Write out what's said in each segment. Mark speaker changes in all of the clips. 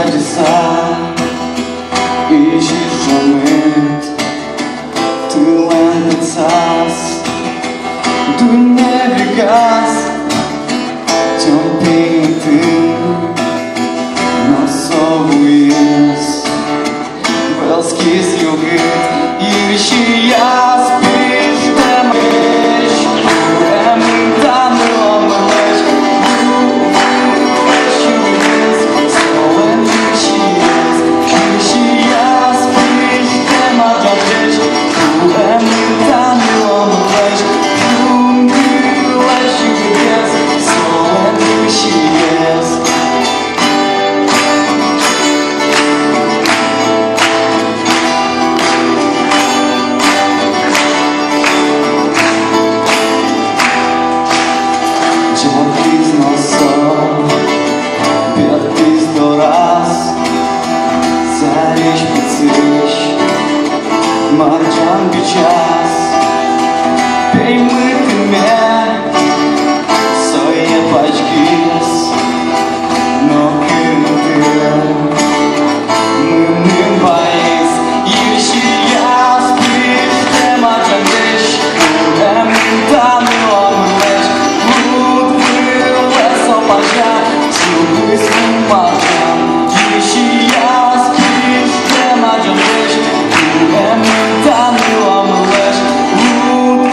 Speaker 1: чудеса ищешь момент, ты ландецас, du nebegas, topintin, no sovujas, vēl skis jogit, ilšijas pištemeš, emtam lomeš, šūdės, stolen ilšijas, ilšijas pištemeš, emtam lomeš, Marcan biçaz, peymıtime, soye paçkis, no kırmıtı, mımın bayız, ilşiyaz pişte marcan deş, emtan yolmuş, mutlu sopaca, çubusum marcan, ilşiyaz pişte marcan deş, emtan yolmuş, mutlu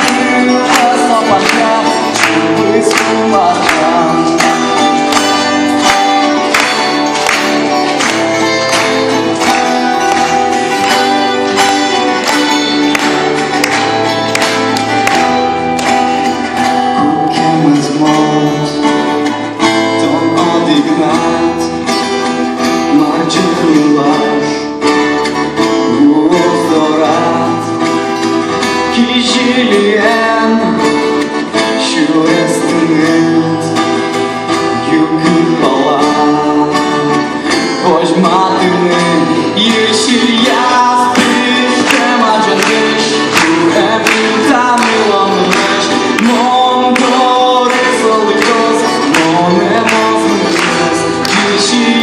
Speaker 1: sopaca, çubusum marcan. Kişiliğen şu estimit yükün falan hoş matının yeşil yaz piştem acınmış bu emtan yılanmış non doğru solıkos non emozmuş kişi